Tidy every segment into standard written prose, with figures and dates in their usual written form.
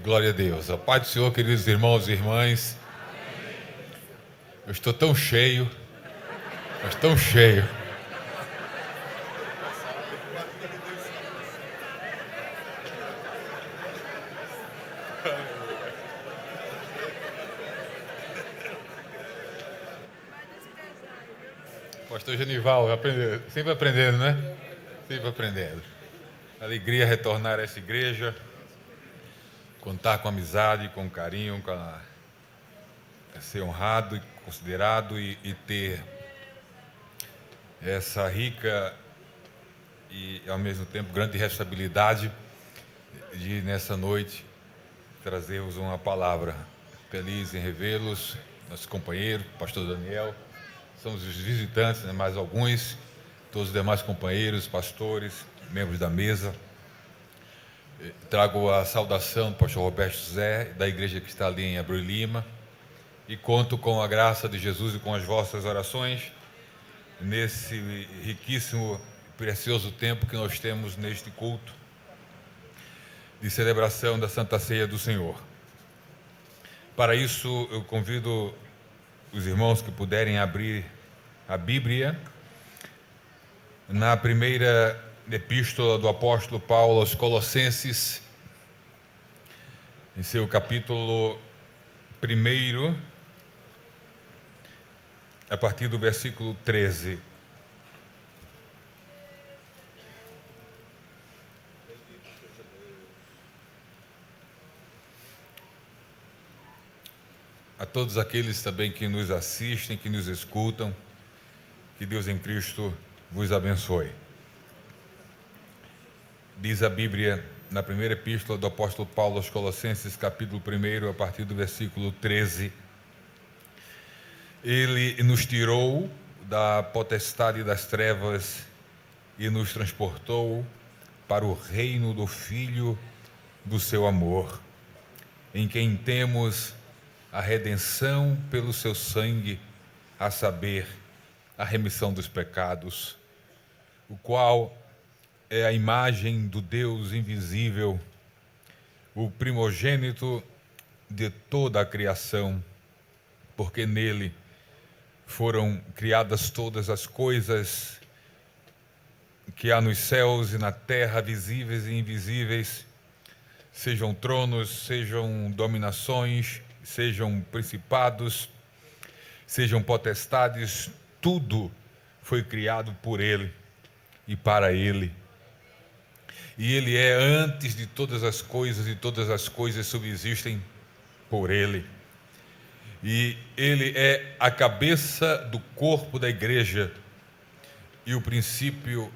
Glória a Deus. A paz do Senhor, queridos irmãos e irmãs. Eu estou tão cheio, mas tão cheio. Pastor Genival, sempre aprendendo, né? Sempre aprendendo. Alegria retornar a essa igreja, contar com amizade, com carinho, ser honrado e considerado e ter essa rica e, ao mesmo tempo, grande responsabilidade de, nessa noite, trazermos uma palavra. Feliz em revê-los, nossos companheiros, pastor Daniel, somos os visitantes, né, mais alguns, todos os demais companheiros, pastores, membros da mesa. Trago a saudação do pastor Roberto José, da igreja que está ali em Abreu Lima, e conto com a graça de Jesus e com as vossas orações nesse riquíssimo e precioso tempo que nós temos neste culto de celebração da Santa Ceia do Senhor. Para isso, eu convido os irmãos que puderem abrir a Bíblia na primeira epístola do apóstolo Paulo aos Colossenses, em seu capítulo 1, a partir do versículo 13. A todos aqueles também que nos assistem, que nos escutam, que Deus em Cristo vos abençoe. Diz a Bíblia, na primeira epístola do apóstolo Paulo aos Colossenses, capítulo 1, a partir do versículo 13. Ele nos tirou da potestade das trevas e nos transportou para o reino do Filho do seu amor, em quem temos a redenção pelo seu sangue, a saber, a remissão dos pecados, o qual é a imagem do Deus invisível, o primogênito de toda a criação, porque nele foram criadas todas as coisas que há nos céus e na terra, visíveis e invisíveis, sejam tronos, sejam dominações, sejam principados, sejam potestades, tudo foi criado por Ele e para Ele. E Ele é antes de todas as coisas, e todas as coisas subsistem por Ele. E Ele é a cabeça do corpo da igreja, e o princípio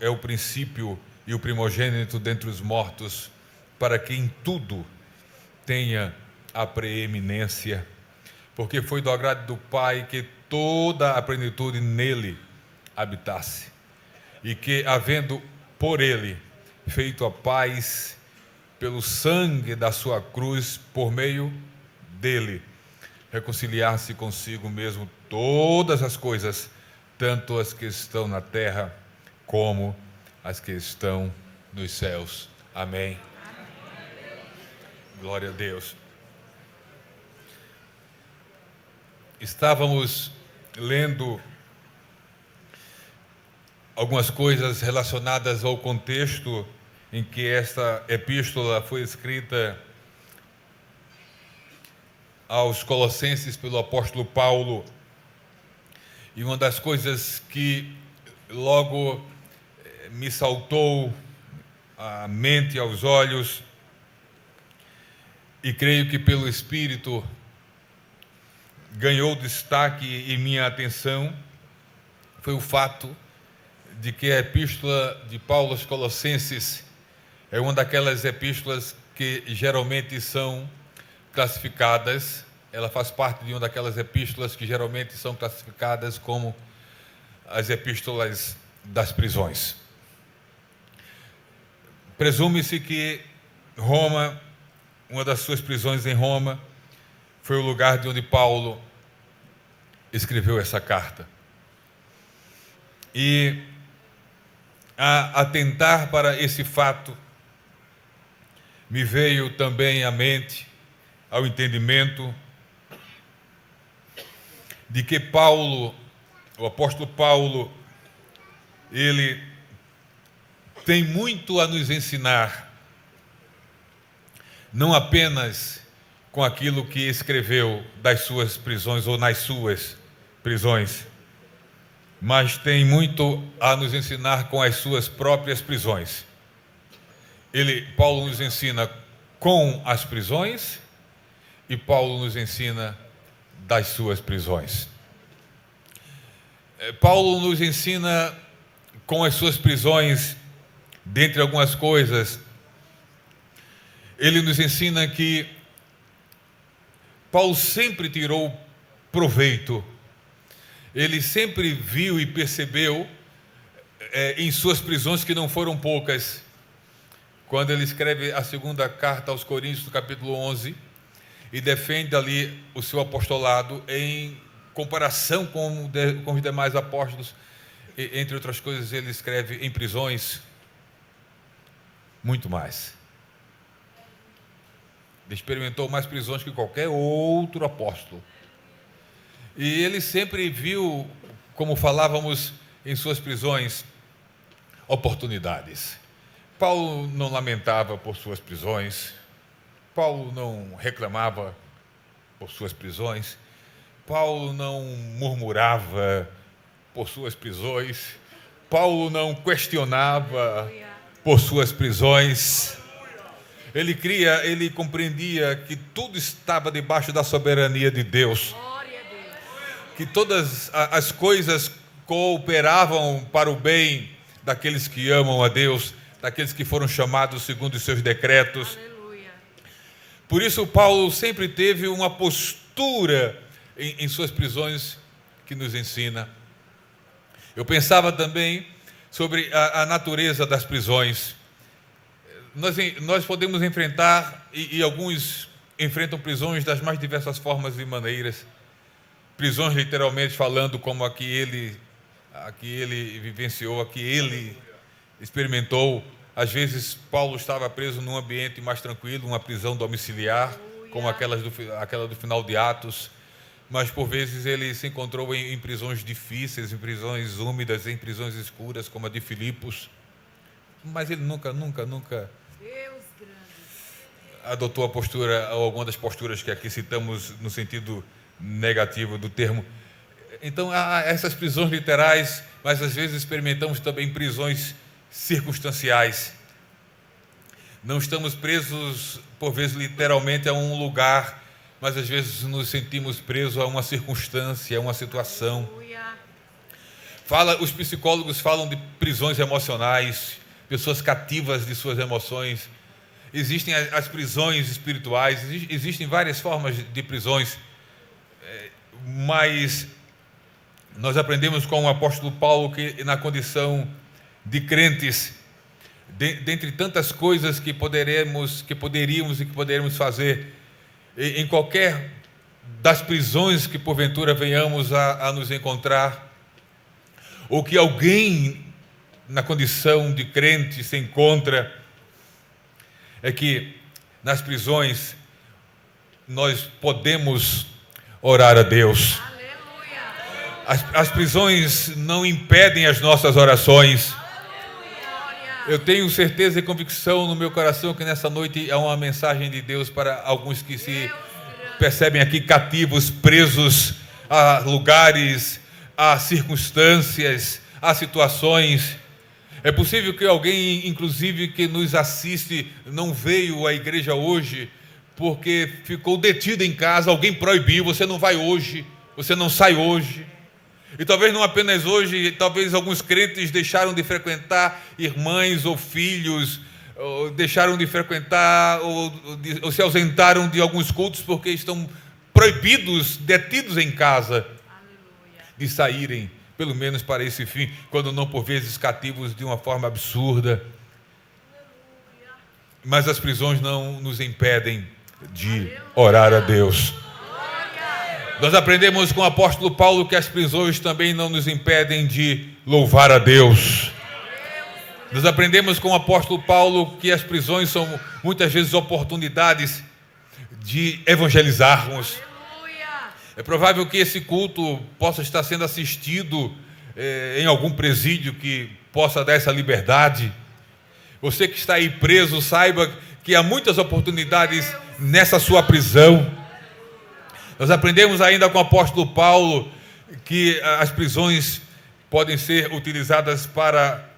e o primogênito dentre os mortos, para que em tudo tenha a preeminência, porque foi do agrado do Pai que toda a plenitude nele habitasse, e que, havendo por ele feito a paz pelo sangue da sua cruz, por meio dele, reconciliar-se consigo mesmo todas as coisas, tanto as que estão na terra como as que estão nos céus. Amém. Glória a Deus. Estávamos lendo algumas coisas relacionadas ao contexto em que esta epístola foi escrita aos Colossenses pelo apóstolo Paulo. E uma das coisas que logo me saltou à mente e aos olhos, e creio que pelo Espírito ganhou destaque em minha atenção, foi o fato de que a epístola de Paulo aos Colossenses é uma daquelas epístolas que geralmente são classificadas, ela faz parte de uma daquelas epístolas que geralmente são classificadas como as epístolas das prisões. Presume-se que Roma, uma das suas prisões em Roma, foi o lugar de onde Paulo escreveu essa carta. E a atentar para esse fato, me veio também à mente ao entendimento de que Paulo, o apóstolo Paulo, ele tem muito a nos ensinar, não apenas com aquilo que escreveu das suas prisões ou nas suas prisões, mas tem muito a nos ensinar com as suas próprias prisões. Paulo nos ensina com as prisões e Paulo nos ensina das suas prisões. Paulo nos ensina com as suas prisões, dentre algumas coisas, ele nos ensina que Paulo sempre tirou proveito, ele sempre viu e percebeu em suas prisões, que não foram poucas, quando ele escreve a segunda carta aos Coríntios, no capítulo 11, e defende ali o seu apostolado em comparação com os demais apóstolos, e, entre outras coisas, ele escreve em prisões, muito mais. Ele experimentou mais prisões que qualquer outro apóstolo. E ele sempre viu, como falávamos em suas prisões, oportunidades. Paulo não lamentava por suas prisões, Paulo não reclamava por suas prisões, Paulo não murmurava por suas prisões, Paulo não questionava por suas prisões. Ele compreendia que tudo estava debaixo da soberania de Deus, que todas as coisas cooperavam para o bem daqueles que amam a Deus, daqueles que foram chamados segundo os seus decretos. Aleluia. Por isso Paulo sempre teve uma postura em suas prisões que nos ensina. Eu pensava também sobre a natureza das prisões. Nós podemos enfrentar, e alguns enfrentam prisões das mais diversas formas e maneiras. Prisões literalmente falando, como a que ele vivenciou, a que ele experimentou. Às vezes Paulo estava preso num ambiente mais tranquilo, uma prisão domiciliar, como aquela do final de Atos, mas por vezes ele se encontrou em prisões difíceis, em prisões úmidas, em prisões escuras, como a de Filipos, mas ele nunca adotou a postura, ou alguma das posturas que aqui citamos no sentido negativo do termo. Então há essas prisões literais, mas às vezes experimentamos também prisões circunstanciais. Não estamos presos, por vezes, literalmente a um lugar, mas às vezes nos sentimos presos a uma circunstância, a uma situação. Os psicólogos falam de prisões emocionais, pessoas cativas de suas emoções. Existem as prisões espirituais, existem várias formas de prisões, mas nós aprendemos com o apóstolo Paulo que na condição de crentes, dentre tantas coisas que poderíamos fazer, em qualquer das prisões que porventura venhamos a nos encontrar, ou que alguém na condição de crente se encontra, é que nas prisões nós podemos orar a Deus. As prisões não impedem as nossas orações. Eu tenho certeza e convicção no meu coração que nessa noite é uma mensagem de Deus para alguns que se percebem aqui cativos, presos a lugares, a circunstâncias, a situações. É possível que alguém, inclusive, que nos assiste, não veio à igreja hoje porque ficou detido em casa, alguém proibiu, você não vai hoje, você não sai hoje. E talvez não apenas hoje, talvez alguns crentes deixaram de frequentar irmãs ou filhos, ou deixaram de frequentar ou se ausentaram de alguns cultos porque estão proibidos, detidos em casa, de saírem, pelo menos para esse fim, quando não por vezes cativos de uma forma absurda. Mas as prisões não nos impedem de orar a Deus. Nós aprendemos com o apóstolo Paulo que as prisões também não nos impedem de louvar a Deus. Nós aprendemos com o apóstolo Paulo que as prisões são muitas vezes oportunidades de evangelizarmos. É provável que esse culto possa estar sendo assistido em algum presídio que possa dar essa liberdade. Você que está aí preso, saiba que há muitas oportunidades nessa sua prisão. Nós aprendemos ainda com o apóstolo Paulo que as prisões podem ser utilizadas para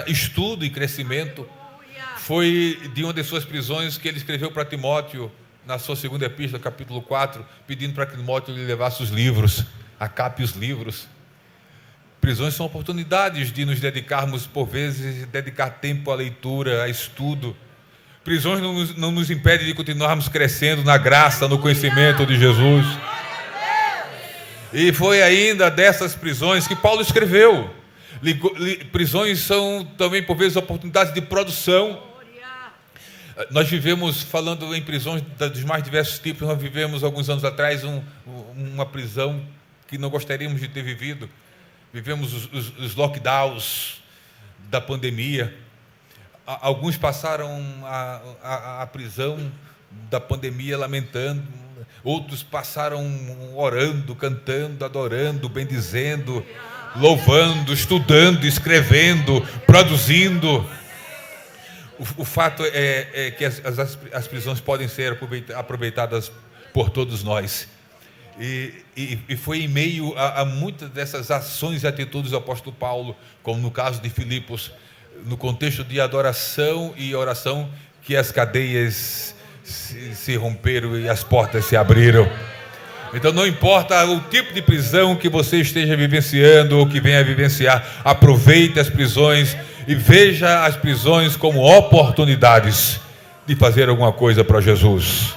estudo e crescimento. Foi de uma de suas prisões que ele escreveu para Timóteo, na sua segunda epístola, capítulo 4, pedindo para que Timóteo lhe levasse os livros, acape os livros. Prisões são oportunidades de nos dedicarmos, por vezes, dedicar tempo à leitura, a estudo. Prisões não nos impedem de continuarmos crescendo na graça, no conhecimento de Jesus. E foi ainda dessas prisões que Paulo escreveu. Prisões são também, por vezes, oportunidades de produção. Nós vivemos, falando em prisões dos mais diversos tipos, nós vivemos alguns anos atrás uma prisão que não gostaríamos de ter vivido. Vivemos os lockdowns da pandemia. Alguns passaram a prisão da pandemia lamentando, outros passaram orando, cantando, adorando, bendizendo, louvando, estudando, escrevendo, produzindo. O fato é que as prisões podem ser aproveitadas por todos nós. E foi em meio a muitas dessas ações e atitudes do apóstolo Paulo, como no caso de Filipos, no contexto de adoração e oração, que as cadeias se romperam e as portas se abriram. Então não importa o tipo de prisão que você esteja vivenciando ou que venha a vivenciar, aproveite as prisões e veja as prisões como oportunidades de fazer alguma coisa para Jesus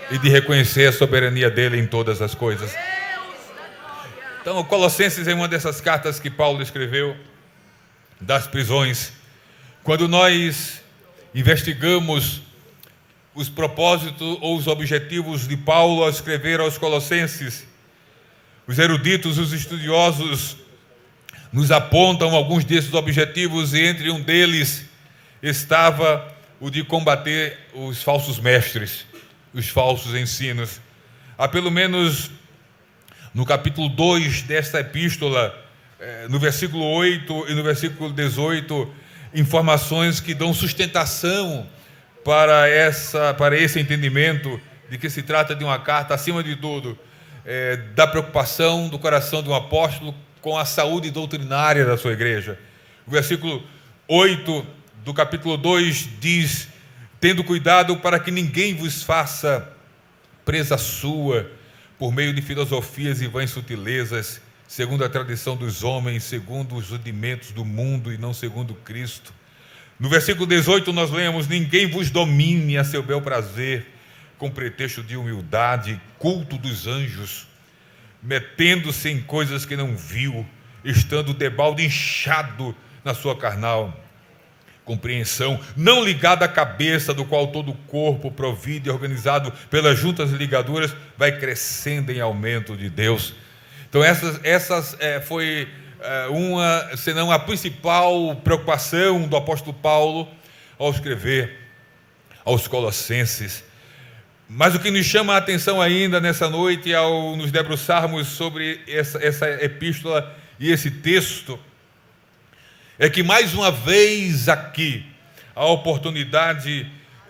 e de reconhecer a soberania dele em todas as coisas. Então, o Colossenses é uma dessas cartas que Paulo escreveu das prisões. Quando nós investigamos os propósitos ou os objetivos de Paulo ao escrever aos Colossenses, os eruditos, os estudiosos nos apontam alguns desses objetivos, e entre um deles estava o de combater os falsos mestres, os falsos ensinos. Há pelo menos no capítulo 2 desta epístola, no versículo 8 e no versículo 18, informações que dão sustentação para esse entendimento de que se trata de uma carta, acima de tudo, da preocupação do coração de um apóstolo com a saúde doutrinária da sua igreja. O versículo 8 do capítulo 2 diz: tendo cuidado para que ninguém vos faça presa sua por meio de filosofias e vãs sutilezas, segundo a tradição dos homens, segundo os rudimentos do mundo e não segundo Cristo. No versículo 18 nós lemos: ninguém vos domine a seu bel prazer, com pretexto de humildade, culto dos anjos, metendo-se em coisas que não viu, estando debalde inchado na sua carnal compreensão, não ligada à cabeça, do qual todo o corpo, provido e organizado pelas juntas e ligaduras, vai crescendo em aumento de Deus. Então essas foi uma, senão a principal preocupação do apóstolo Paulo ao escrever aos Colossenses. Mas o que nos chama a atenção ainda nessa noite, ao nos debruçarmos sobre essa epístola e esse texto, é que mais uma vez aqui a oportunidade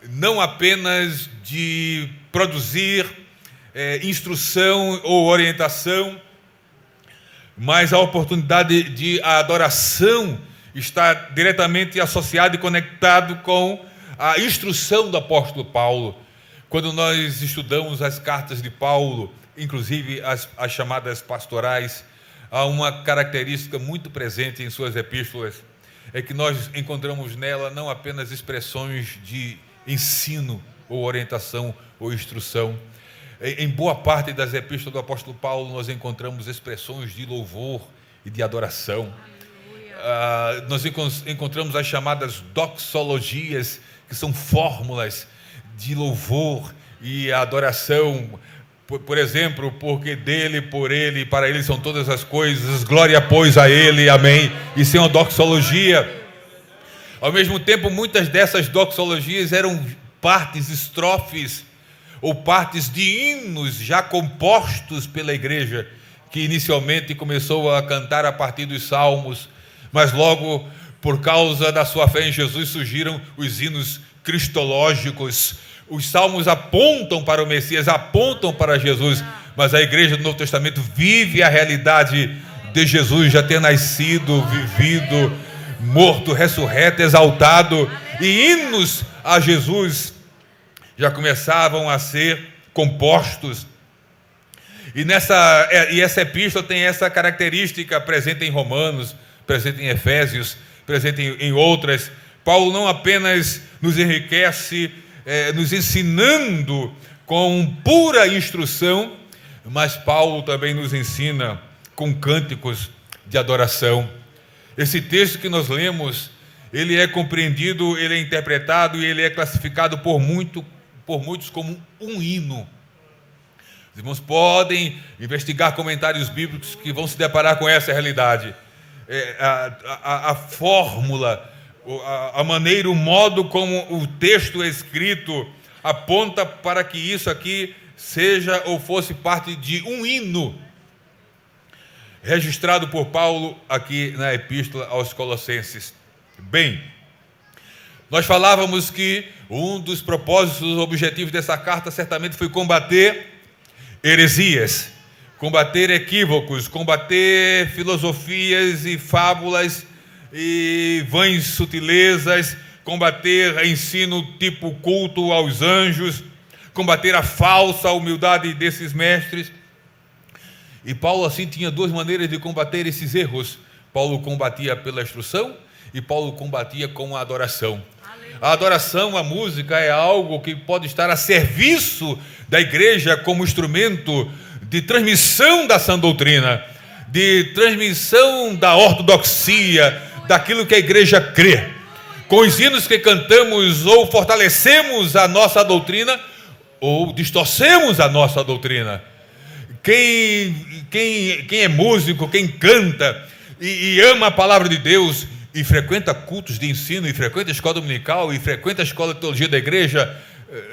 não apenas de produzir instrução ou orientação, mas a oportunidade de a adoração está diretamente associada e conectado com a instrução do apóstolo Paulo. Quando nós estudamos as cartas de Paulo, inclusive as chamadas pastorais, há uma característica muito presente em suas epístolas, é que nós encontramos nela não apenas expressões de ensino, ou orientação, ou instrução. Em boa parte das epístolas do apóstolo Paulo, nós encontramos expressões de louvor e de adoração. Nós encontramos as chamadas doxologias, que são fórmulas de louvor e adoração. Por exemplo, porque dele, por ele e para ele são todas as coisas, glória pois a ele, amém. Isso é uma doxologia. Ao mesmo tempo, muitas dessas doxologias eram partes, estrofes ou partes de hinos já compostos pela igreja, que inicialmente começou a cantar a partir dos salmos, mas logo, por causa da sua fé em Jesus, surgiram os hinos cristológicos. Os salmos apontam para o Messias, apontam para Jesus, mas a igreja do Novo Testamento vive a realidade de Jesus já ter nascido, vivido, morto, ressurreto, exaltado, e hinos a Jesus já começavam a ser compostos. E essa epístola tem essa característica presente em Romanos, presente em Efésios, presente em outras. Paulo não apenas nos enriquece, nos ensinando com pura instrução, mas Paulo também nos ensina com cânticos de adoração. Esse texto que nós lemos, ele é compreendido, ele é interpretado e ele é classificado por muitos como um hino. Os irmãos podem investigar comentários bíblicos que vão se deparar com essa realidade. A fórmula, a maneira, o modo como o texto é escrito aponta para que isso aqui seja ou fosse parte de um hino registrado por Paulo aqui na epístola aos Colossenses. Bem, nós falávamos que um dos propósitos, os objetivos dessa carta certamente foi combater heresias, combater equívocos, combater filosofias e fábulas e vãs sutilezas, combater ensino tipo culto aos anjos, combater a falsa humildade desses mestres. E Paulo assim tinha duas maneiras de combater esses erros. Paulo combatia pela instrução e Paulo combatia com a adoração. A adoração, a música é algo que pode estar a serviço da igreja como instrumento de transmissão da sã doutrina, de transmissão da ortodoxia, daquilo que a igreja crê. Com os hinos que cantamos, ou fortalecemos a nossa doutrina, ou distorcemos a nossa doutrina. Quem é músico, quem canta e ama a palavra de Deus e frequenta cultos de ensino, e frequenta a escola dominical, e frequenta a escola de teologia da igreja,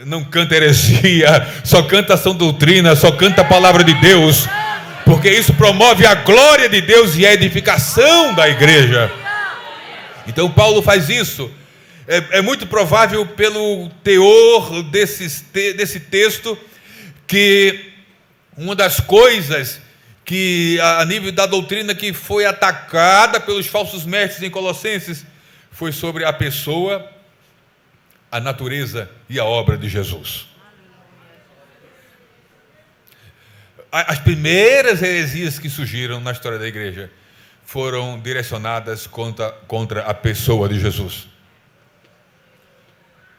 não canta heresia, só canta ação doutrina, só canta a palavra de Deus, porque isso promove a glória de Deus e a edificação da igreja. Então Paulo faz isso. É muito provável pelo teor desse texto que uma das coisas que a nível da doutrina que foi atacada pelos falsos mestres em Colossenses foi sobre a pessoa, a natureza e a obra de Jesus. As primeiras heresias que surgiram na história da igreja foram direcionadas contra a pessoa de Jesus.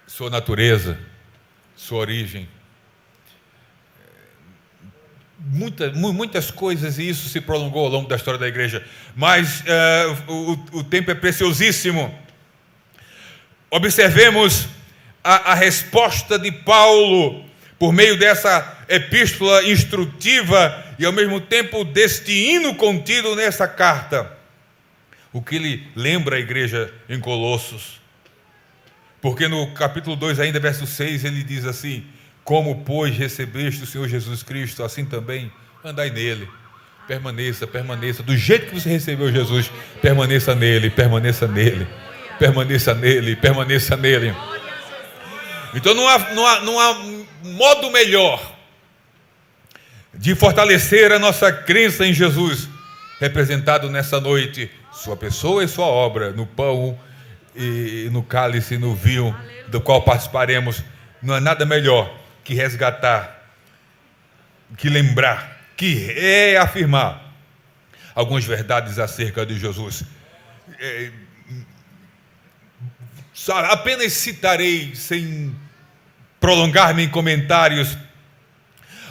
Sua natureza, sua origem. Muitas coisas, e isso se prolongou ao longo da história da igreja, mas o tempo é preciosíssimo. Observemos a resposta de Paulo por meio dessa epístola instrutiva e ao mesmo tempo deste hino contido nessa carta, o que ele lembra a igreja em Colossos, porque no capítulo 2 ainda, verso 6, ele diz assim: como, pois, recebeste o Senhor Jesus Cristo, assim também andai nele. Permaneça, do jeito que você recebeu Jesus, permaneça nele, permaneça nele, permaneça nele, permaneça nele. Então não há modo melhor de fortalecer a nossa crença em Jesus, representado nessa noite, sua pessoa e sua obra, no pão e no cálice, no vinho, do qual participaremos. Não há nada melhor que resgatar, que lembrar, que reafirmar algumas verdades acerca de Jesus. Apenas citarei, sem prolongar-me em comentários,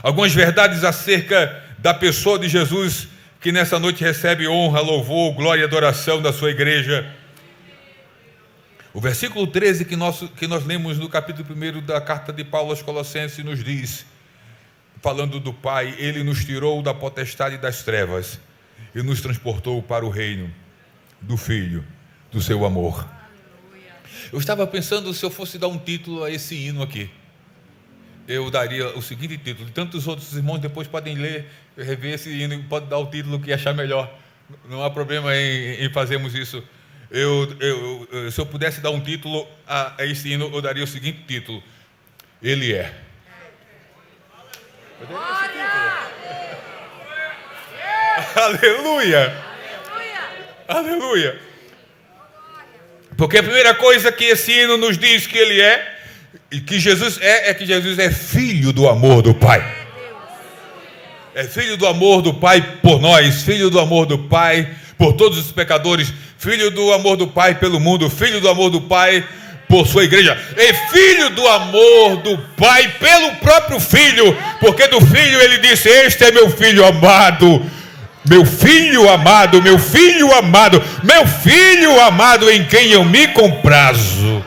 algumas verdades acerca da pessoa de Jesus, que nessa noite recebe honra, louvor, glória e adoração da sua igreja. O versículo 13 que nós lemos no capítulo 1 da carta de Paulo aos Colossenses nos diz, falando do Pai: Ele nos tirou da potestade das trevas e nos transportou para o reino do Filho, do seu amor. Eu estava pensando se eu fosse dar um título a esse hino aqui. eu daria o seguinte título. Tantos outros irmãos depois podem ler, rever esse hino, pode dar o título que achar melhor. Não há problema em fazermos isso. Se eu pudesse dar um título a esse hino, eu daria o seguinte título: Ele é. Aleluia! Aleluia! Porque a primeira coisa que esse hino nos diz que Ele é, e que Jesus é que Jesus é filho do amor do Pai. É filho do amor do Pai por nós, filho do amor do Pai por todos os pecadores, filho do amor do Pai pelo mundo, filho do amor do Pai por sua igreja, e filho do amor do Pai pelo próprio Filho, porque do Filho ele disse: este é meu Filho amado, meu Filho amado, meu Filho amado, meu Filho amado em quem eu me comprazo.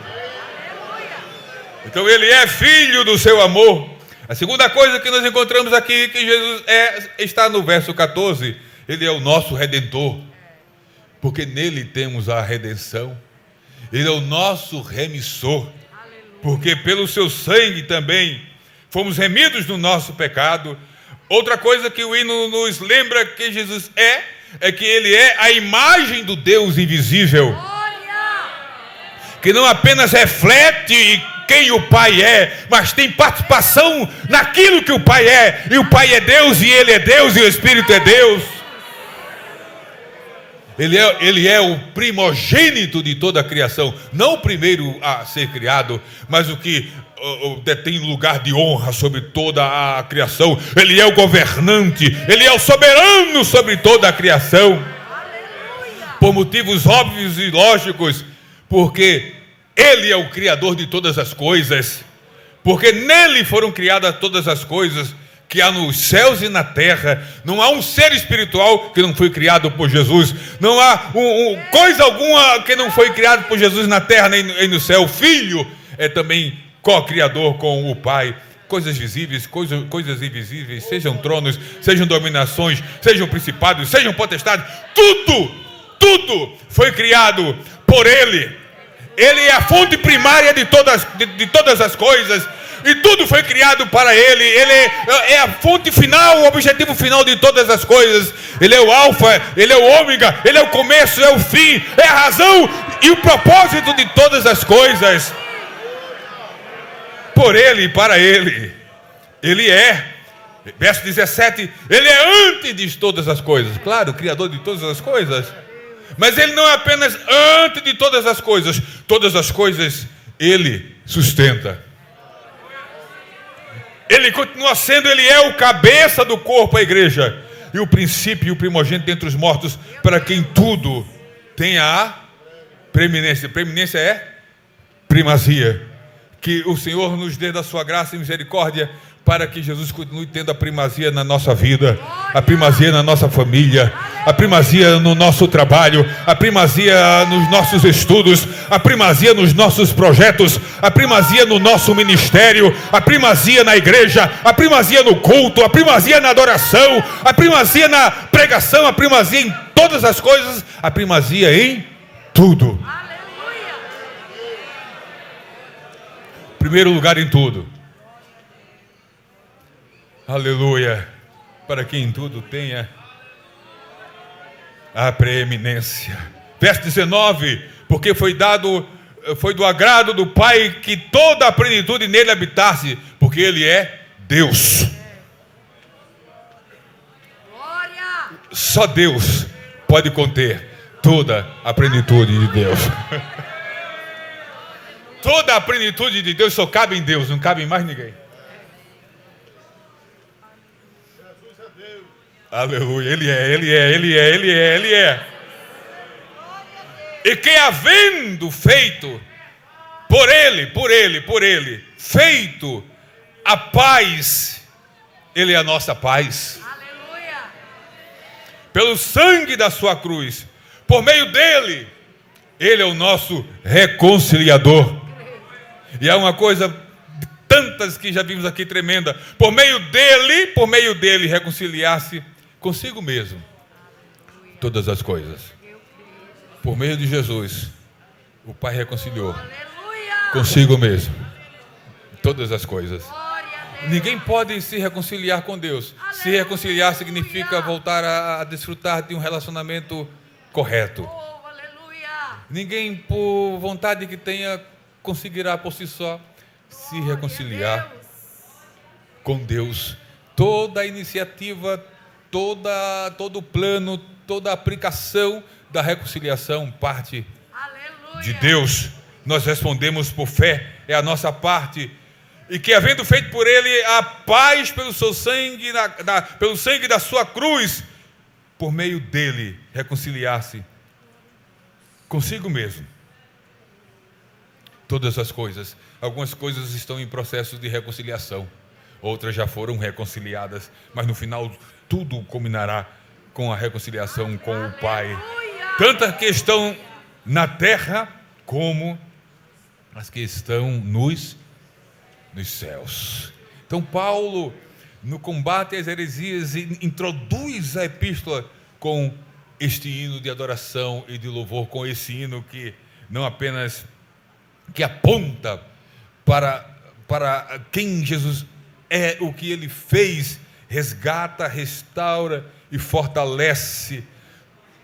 Então ele é filho do seu amor. A segunda coisa que nós encontramos aqui, que Jesus está no verso 14, ele é o nosso Redentor, porque nele temos a redenção. Ele é o nosso remissor, porque pelo seu sangue também fomos remidos do nosso pecado. Outra coisa que o hino nos lembra que Jesus é que ele é a imagem do Deus invisível, que não apenas reflete quem o Pai é, mas tem participação naquilo que o Pai é, e o Pai é Deus, e Ele é Deus, e o Espírito é Deus. Ele é o primogênito de toda a criação, não o primeiro a ser criado, mas o que detém lugar de honra sobre toda a criação. Ele é o governante, ele é o soberano sobre toda a criação. Por motivos óbvios e lógicos, porque ele é o criador de todas as coisas, porque nele foram criadas todas as coisas que há nos céus e na terra. Não há um ser espiritual que não foi criado por Jesus. Não há coisa alguma que não foi criado por Jesus na terra nem no céu. O Filho é também co-criador com o Pai. Coisas visíveis, coisas invisíveis, sejam tronos, sejam dominações, sejam principados, sejam potestades, tudo foi criado por Ele. Ele é a fonte primária de todas as coisas, e tudo foi criado para Ele. Ele é a fonte final, o objetivo final de todas as coisas. Ele é o alfa, Ele é o ômega, Ele é o começo, é o fim, é a razão e o propósito de todas as coisas. Por Ele e para Ele. Ele é, verso 17, Ele é antes de todas as coisas. Claro, o Criador de todas as coisas. Mas Ele não é apenas antes de todas as coisas Ele sustenta. Ele continua sendo, Ele é o cabeça do corpo, a igreja, e o princípio e o primogênito dentre os mortos, para quem tudo tenha a preeminência. Preeminência é primazia. Que o Senhor nos dê da sua graça e misericórdia, para que Jesus continue tendo a primazia na nossa vida, a primazia na nossa família, a primazia no nosso trabalho, a primazia nos nossos estudos, a primazia nos nossos projetos, a primazia no nosso ministério, a primazia na igreja, a primazia no culto, a primazia na adoração, a primazia na pregação, a primazia em todas as coisas, a primazia em tudo. Primeiro lugar em tudo. Aleluia, para que em tudo tenha a preeminência. Verso 19, porque foi do agrado do Pai que toda a plenitude nele habitasse, porque Ele é Deus. Só Deus pode conter toda a plenitude de Deus. Toda a plenitude de Deus só cabe em Deus, não cabe em mais ninguém. Aleluia, Ele é. E que havendo feito por Ele, feito a paz, Ele é a nossa paz. Aleluia. Pelo sangue da sua cruz, por meio dele, Ele é o nosso reconciliador. E há uma coisa, tantas que já vimos aqui, tremenda: por meio dele reconciliar-se consigo mesmo todas as coisas. Por meio de Jesus, o Pai reconciliou consigo mesmo todas as coisas. Ninguém pode se reconciliar com Deus. Se reconciliar significa voltar a desfrutar de um relacionamento correto. Ninguém, por vontade que tenha, conseguirá por si só se reconciliar com Deus. Toda a iniciativa, todo o plano, toda a aplicação da reconciliação parte de Deus. Nós respondemos por fé, é a nossa parte. E que, havendo feito por Ele a paz pelo seu sangue, pelo sangue da sua cruz, por meio dele, reconciliar-se consigo mesmo. Todas as coisas. Algumas coisas estão em processo de reconciliação. Outras já foram reconciliadas. Mas no final, tudo culminará com a reconciliação com o Pai. Tanto as que estão na terra, como as que estão nos céus. Então Paulo, no combate às heresias, introduz a epístola com este hino de adoração e de louvor, com esse hino que não apenas que aponta para quem Jesus é, o que Ele fez, resgata, restaura e fortalece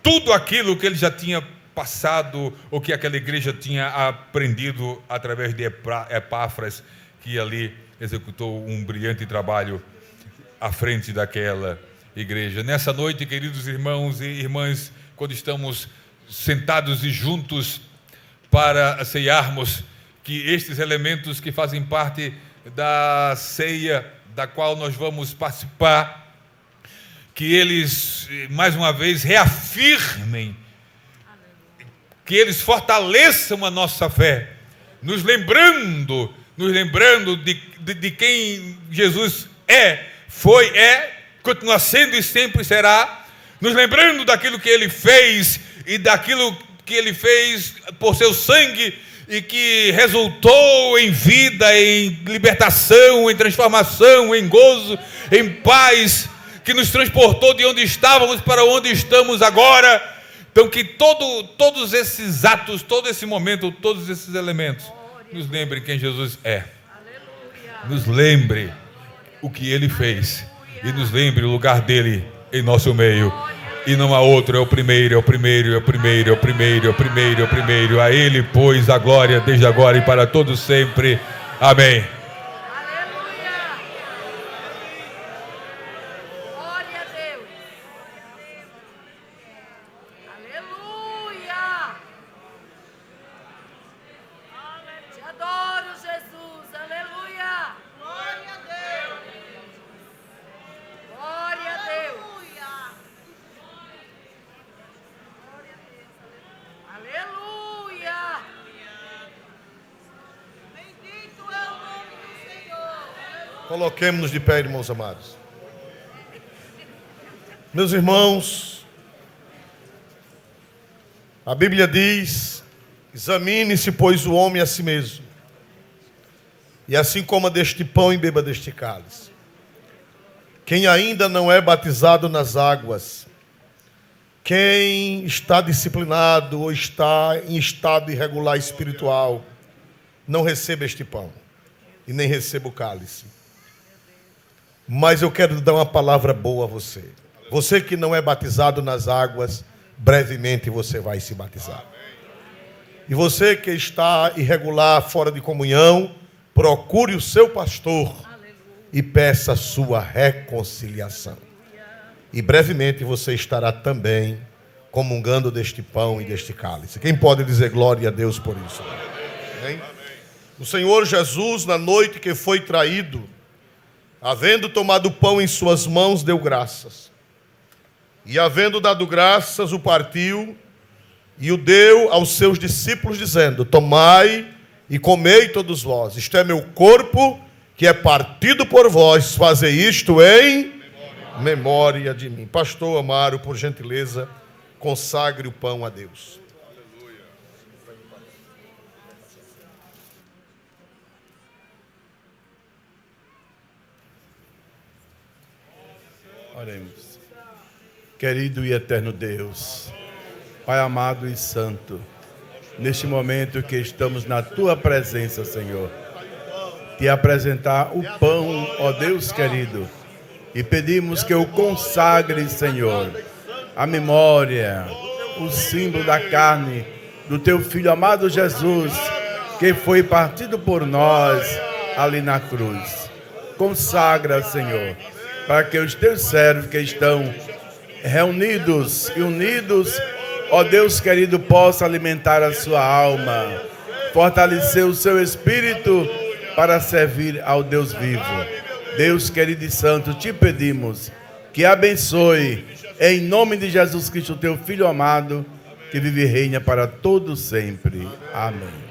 tudo aquilo que Ele já tinha passado, ou que aquela igreja tinha aprendido através de Epáfras, que ali executou um brilhante trabalho à frente daquela igreja. Nessa noite, queridos irmãos e irmãs, quando estamos sentados e juntos para ceiarmos, que estes elementos que fazem parte da ceia, da qual nós vamos participar, que eles, mais uma vez, reafirmem, que eles fortaleçam a nossa fé, nos lembrando de quem Jesus foi, continua sendo e sempre será, nos lembrando daquilo que Ele fez e daquilo que Ele fez por seu sangue e que resultou em vida, em libertação, em transformação, em gozo, em paz, que nos transportou de onde estávamos para onde estamos agora. Então que todos esses atos, todo esse momento, todos esses elementos nos lembrem quem Jesus é. Nos lembre o que Ele fez e nos lembre o lugar dele em nosso meio. E não há outro, é o primeiro, é o primeiro, é o primeiro, é o primeiro, é o primeiro, é o primeiro. A Ele, pois, a glória desde agora e para todos sempre. Amém. Coloquemos-nos de pé, irmãos amados. Meus irmãos, a Bíblia diz: examine-se, pois, o homem a si mesmo, e assim coma deste pão e beba deste cálice. Quem ainda não é batizado nas águas, quem está disciplinado ou está em estado irregular espiritual, não receba este pão e nem receba o cálice. Mas eu quero dar uma palavra boa a você. Você que não é batizado nas águas, brevemente você vai se batizar. E você que está irregular, fora de comunhão, procure o seu pastor e peça a sua reconciliação. E brevemente você estará também comungando deste pão e deste cálice. Quem pode dizer glória a Deus por isso? Amém? O Senhor Jesus, na noite que foi traído, havendo tomado o pão em suas mãos, deu graças. E havendo dado graças, o partiu e o deu aos seus discípulos, dizendo: tomai e comei todos vós. Isto é meu corpo, que é partido por vós. Fazei isto em memória de mim. Pastor Amaro, por gentileza, consagre o pão a Deus. Oremos. Querido e eterno Deus, Pai amado e santo, neste momento que estamos na Tua presença, Senhor, te apresentar o pão ó Deus querido, e pedimos que o consagre, Senhor, a memória, o símbolo da carne do teu Filho amado Jesus, que foi partido por nós ali na cruz. Consagra, Senhor, para que os teus servos que estão reunidos e unidos, ó Deus querido, possa alimentar a sua alma, fortalecer o seu espírito para servir ao Deus vivo. Deus querido e santo, te pedimos que abençoe, em nome de Jesus Cristo, teu Filho amado, que vive e reina para todo sempre. Amém.